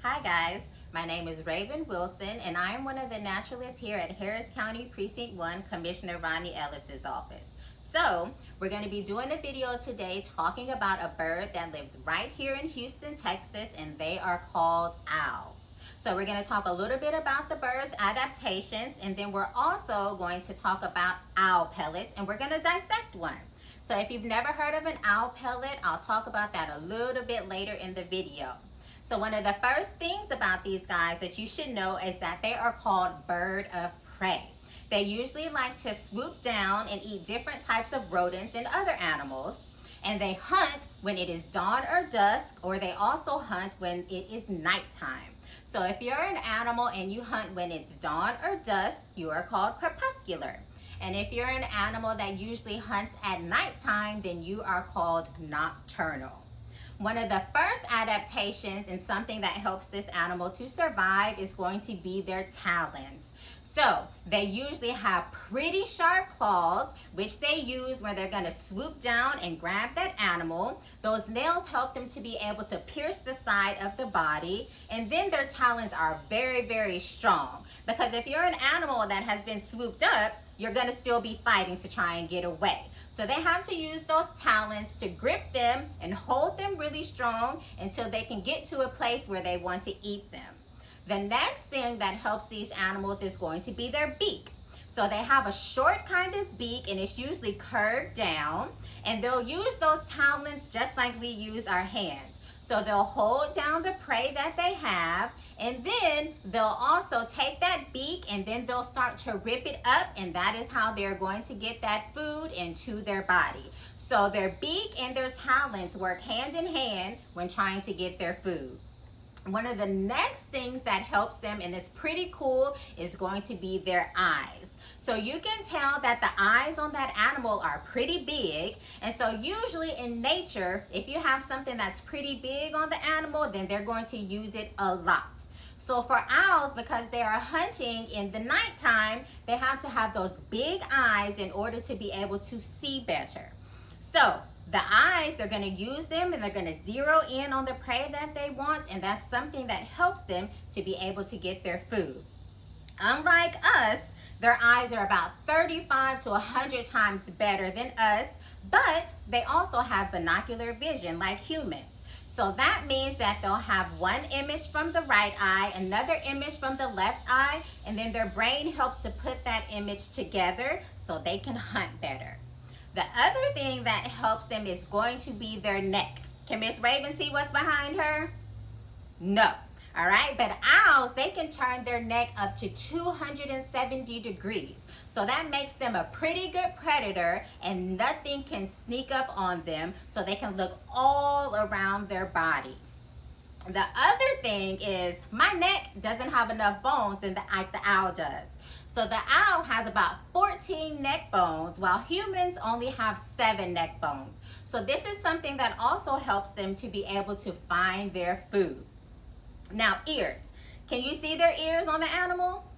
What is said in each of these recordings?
Hi guys, my name is Raven Wilson and I am one of the naturalists here at Harris County Precinct One, Commissioner Rodney Ellis's office. So we're going to be doing a video today talking about a bird that lives right here in Houston, Texas, and they are called owls. So we're going to talk a little bit about the bird's adaptations, and then we're also going to talk about owl pellets, and we're going to dissect one. So if you've never heard of an owl pellet, I'll talk about that a little bit later in the video. So one of the first things about these guys that you should know is that they are called bird of prey. They usually like to swoop down and eat different types of rodents and other animals. And they hunt when it is dawn or dusk, or they also hunt when it is nighttime. So if you're an animal and you hunt when it's dawn or dusk, you are called crepuscular. And if you're an animal that usually hunts at nighttime, then you are called nocturnal. One of the first adaptations and something that helps this animal to survive is going to be their talons. So they usually have pretty sharp claws, which they use when they're going to swoop down and grab that animal. Those nails help them to be able to pierce the side of the body. And then their talons are very, very strong. Because if you're an animal that has been swooped up, you're going to still be fighting to try and get away. So they have to use those talons to grip them and hold them really strong until they can get to a place where they want to eat them. The next thing that helps these animals is going to be their beak. So they have a short kind of beak, and it's usually curved down, and they'll use those talons just like we use our hands. So they'll hold down the prey that they have, and then they'll also take that beak and then they'll start to rip it up, and that is how they're going to get that food into their body. So their beak and their talons work hand in hand when trying to get their food. One of the next things that helps them, and is pretty cool, is going to be their eyes. So you can tell that the eyes on that animal are pretty big, and so usually in nature, if you have something that's pretty big on the animal, then they're going to use it a lot. So for owls, because they are hunting in the nighttime, they have to have those big eyes in order to be able to see better. So the eyes, they're going to use them and they're going to zero in on the prey that they want, and that's something that helps them to be able to get their food. Unlike us, their eyes are about 35 to 100 times better than us, but they also have binocular vision like humans. So that means that they'll have one image from the right eye, another image from the left eye, and then their brain helps to put that image together so they can hunt better. The other thing that helps them is going to be their neck. Can Miss Raven see what's behind her? No. All right, but owls, they can turn their neck up to 270 degrees. So that makes them a pretty good predator, and nothing can sneak up on them, so they can look all around their body. The other thing is my neck doesn't have enough bones like the owl does. So the owl has about 14 neck bones, while humans only have 7 neck bones. So this is something that also helps them to be able to find their food. Now, ears. Can you see their ears on the animal?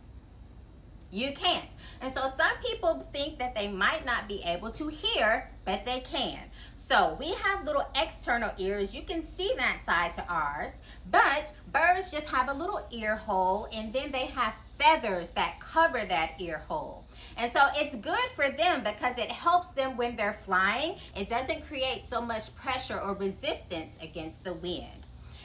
You can't. And so some people think that they might not be able to hear, but they can. So we have little external ears. You can see that side to ours, but birds just have a little ear hole, and then they have feathers that cover that ear hole. And so it's good for them because it helps them when they're flying. It doesn't create so much pressure or resistance against the wind.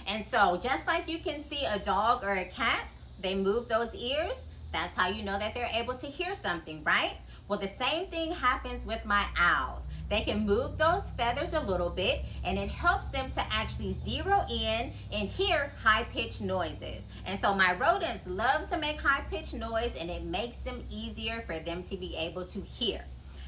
And so just like you can see a dog or a cat, they move those ears. That's how you know that they're able to hear something, right? Well, the same thing happens with my owls. They can move those feathers a little bit, and it helps them to actually zero in and hear high-pitched noises. And so my rodents love to make high-pitched noise, and it makes them easier for them to be able to hear.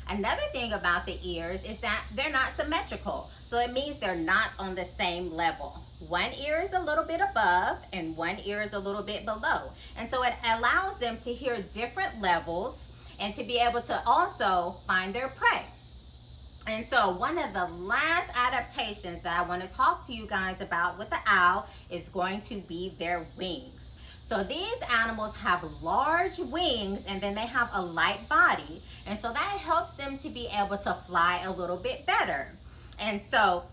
Another thing about the ears is that they're not symmetrical. So it means they're not on the same level. One ear is a little bit above and one ear is a little bit below. And so it allows them to hear different levels and to be able to also find their prey. And so one of the last adaptations that I want to talk to you guys about with the owl is going to be their wings. So these animals have large wings, and then they have a light body. And so that helps them to be able to fly a little bit better. And so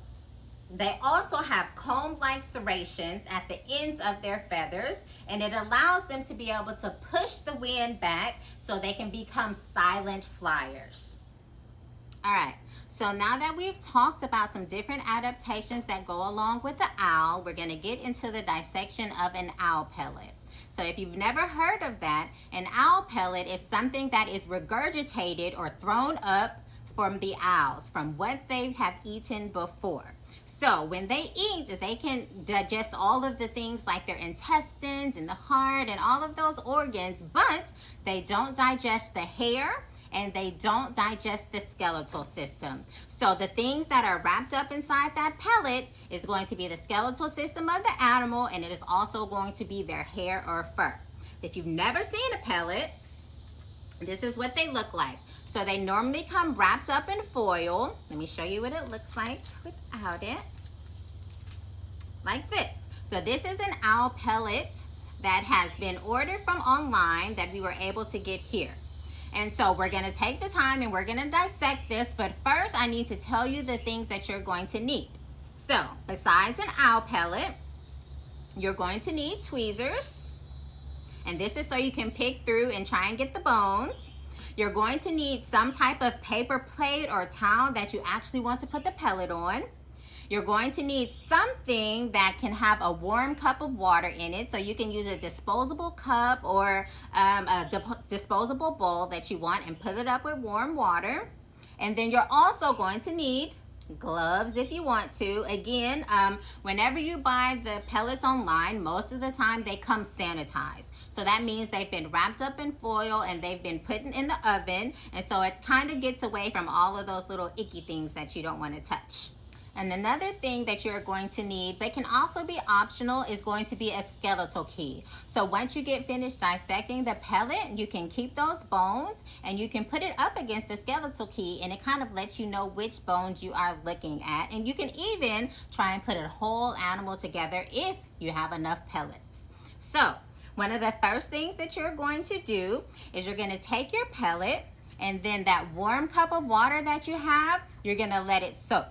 They also have comb-like serrations at the ends of their feathers, and it allows them to be able to push the wind back so they can become silent flyers. All right, so now that we've talked about some different adaptations that go along with the owl, we're going to get into the dissection of an owl pellet. So if you've never heard of that, an owl pellet is something that is regurgitated or thrown up from the owls, from what they have eaten before. So when they eat, they can digest all of the things like their intestines and the heart and all of those organs, but they don't digest the hair, and they don't digest the skeletal system. So the things that are wrapped up inside that pellet is going to be the skeletal system of the animal, and it is also going to be their hair or fur. If you've never seen a pellet, this is what they look like. So they normally come wrapped up in foil. Let me show you what it looks like without it. Like this. So this is an owl pellet that has been ordered from online that we were able to get here. And so we're going to take the time and we're going to dissect this, but first I need to tell you the things that you're going to need. So besides an owl pellet, you're going to need tweezers, and this is so you can pick through and try and get the bones. You're going to need some type of paper plate or towel that you actually want to put the pellet on. You're going to need something that can have a warm cup of water in it. So you can use a disposable cup or disposable bowl that you want and put it up with warm water. And then you're also going to need gloves if you want to. Again, whenever you buy the pellets online, most of the time they come sanitized. So that means they've been wrapped up in foil and they've been put in the oven. And so it kind of gets away from all of those little icky things that you don't want to touch. And another thing that you're going to need, but can also be optional, is going to be a skeletal key. So once you get finished dissecting the pellet, you can keep those bones and you can put it up against the skeletal key, and it kind of lets you know which bones you are looking at. And you can even try and put a whole animal together if you have enough pellets. So one of the first things that you're going to do is you're going to take your pellet, and then that warm cup of water that you have, you're going to let it soak.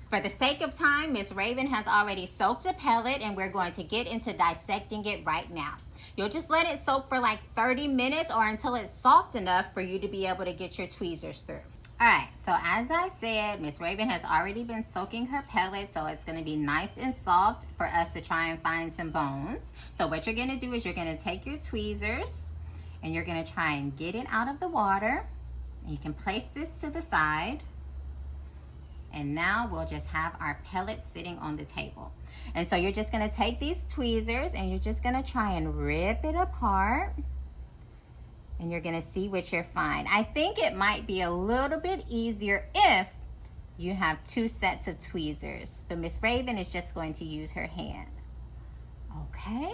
For the sake of time, Miss Raven has already soaked a pellet, and we're going to get into dissecting it right now. You'll just let it soak for like 30 minutes or until it's soft enough for you to be able to get your tweezers through. All right, so as I said, Miss Raven has already been soaking her pellet, so it's gonna be nice and soft for us to try and find some bones. So what you're gonna do is you're gonna take your tweezers and you're gonna try and get it out of the water. You can place this to the side. And now we'll just have our pellets sitting on the table. And so you're just gonna take these tweezers and you're just gonna try and rip it apart. And you're gonna see what you find. I think it might be a little bit easier if you have two sets of tweezers. But Miss Raven is just going to use her hand. Okay?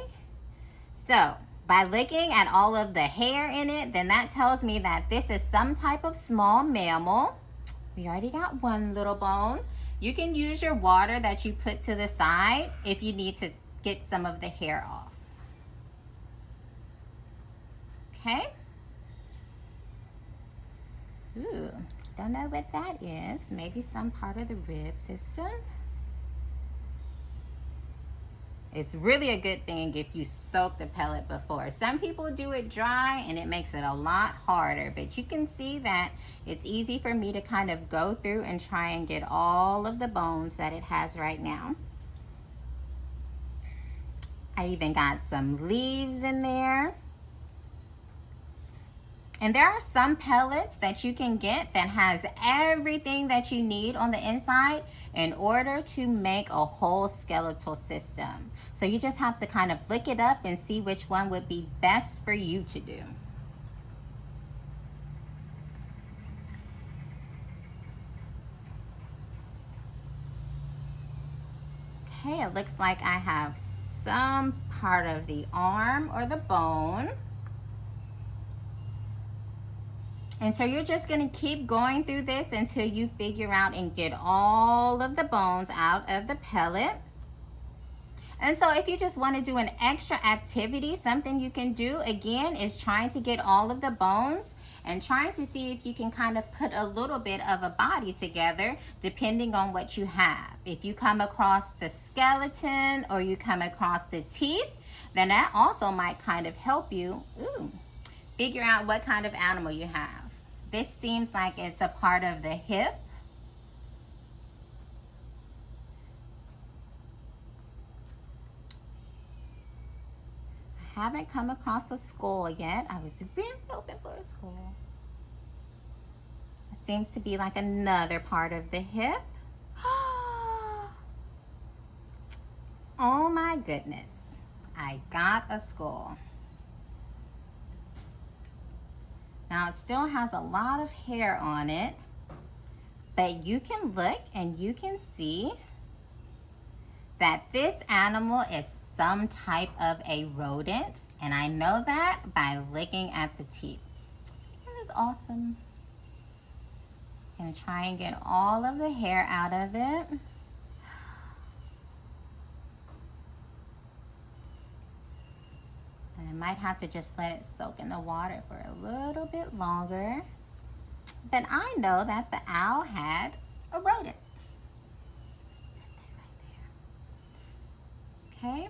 So by looking at all of the hair in it, then that tells me that this is some type of small mammal. We already got one little bone. You can use your water that you put to the side if you need to get some of the hair off. Okay? Ooh, don't know what that is. Maybe some part of the rib system. It's really a good thing if you soak the pellet before. Some people do it dry and it makes it a lot harder, but you can see that it's easy for me to kind of go through and try and get all of the bones that it has right now. I even got some leaves in there. And there are some pellets that you can get that has everything that you need on the inside in order to make a whole skeletal system. So you just have to kind of look it up and see which one would be best for you to do. Okay, it looks like I have some part of the arm or the bone. And so you're just going to keep going through this until you figure out and get all of the bones out of the pellet. And so if you just want to do an extra activity, something you can do again is trying to get all of the bones and trying to see if you can kind of put a little bit of a body together depending on what you have. If you come across the skeleton or you come across the teeth, then that also might kind of help you figure out what kind of animal you have. This seems like it's a part of the hip. I haven't come across a skull yet. I was really hoping for a skull. It seems to be like another part of the hip. Oh my goodness. I got a skull. Now it still has a lot of hair on it, but you can look and you can see that this animal is some type of a rodent, and I know that by looking at the teeth. That is awesome. Gonna try and get all of the hair out of it. And I might have to just let it soak in the water for a little bit longer. But I know that the owl had a rodent. Set that right there. Okay.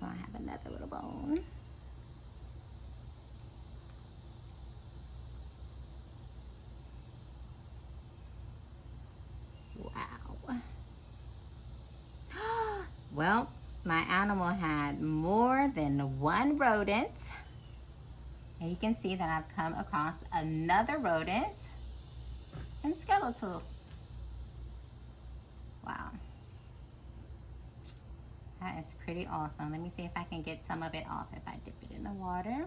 I have another little bone. Wow. Well, my animal had more than one rodent. And you can see that I've come across another rodent and skeletal. Wow. That is pretty awesome. Let me see if I can get some of it off if I dip it in the water.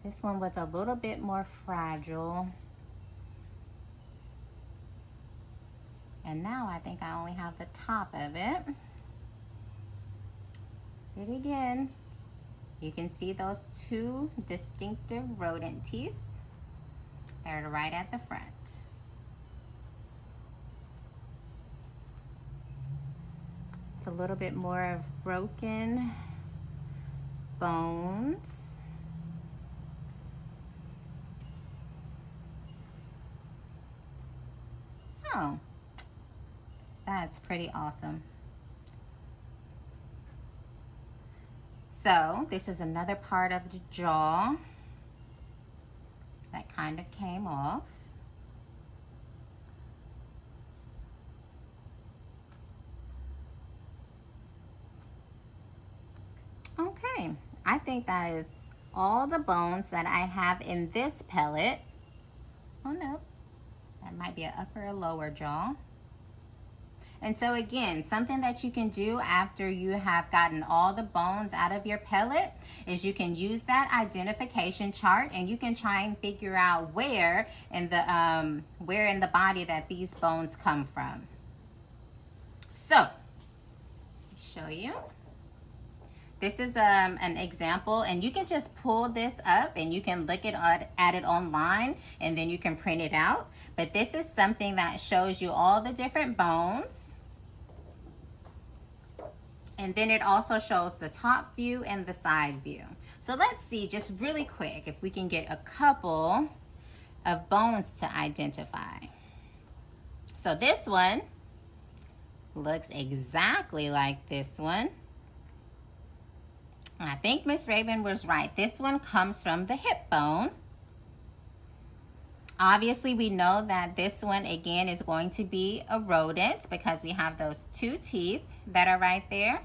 This one was a little bit more fragile. And now I think I only have the top of it. But again, you can see those two distinctive rodent teeth. They're right at the front. It's a little bit more of broken bones. Oh, that's pretty awesome. So this is another part of the jaw that kind of came off. Okay, I think that is all the bones that I have in this pellet. Oh no, that might be an upper or lower jaw. And so again, something that you can do after you have gotten all the bones out of your pellet is you can use that identification chart and you can try and figure out where in the body that these bones come from. So, show you. This is an example, and you can just pull this up and you can look at it online and then you can print it out. But this is something that shows you all the different bones. And then it also shows the top view and the side view. So let's see just really quick if we can get a couple of bones to identify. So this one looks exactly like this one. I think Miss Raven was right. This one comes from the hip bone. Obviously, we know that this one, again, is going to be a rodent because we have those two teeth that are right there.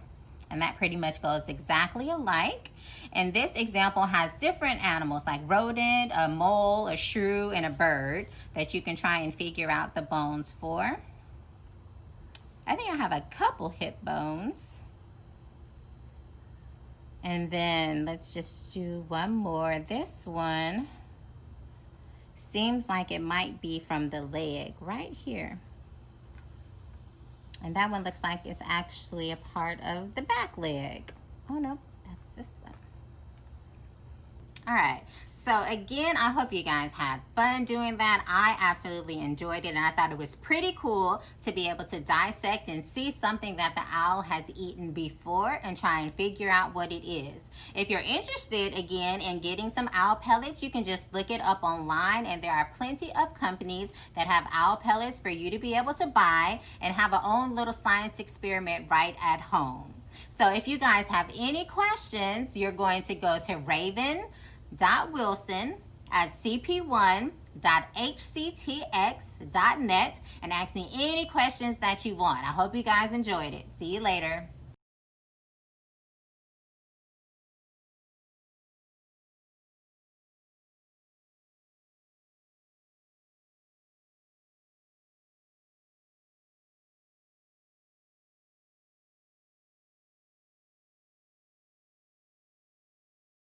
And that pretty much goes exactly alike. And this example has different animals like rodent, a mole, a shrew, and a bird that you can try and figure out the bones for. I think I have a couple hip bones. And then let's just do one more. This one seems like it might be from the leg right here. And that one looks like it's actually a part of the back leg. Oh no, that's this one. All right. So again, I hope you guys had fun doing that. I absolutely enjoyed it, and I thought it was pretty cool to be able to dissect and see something that the owl has eaten before and try and figure out what it is. If you're interested, again, in getting some owl pellets, you can just look it up online, and there are plenty of companies that have owl pellets for you to be able to buy and have a own little science experiment right at home. So if you guys have any questions, you're going to go to raven.wilson@cp1.hctx.net and ask me any questions that you want. I hope you guys enjoyed it. See you later.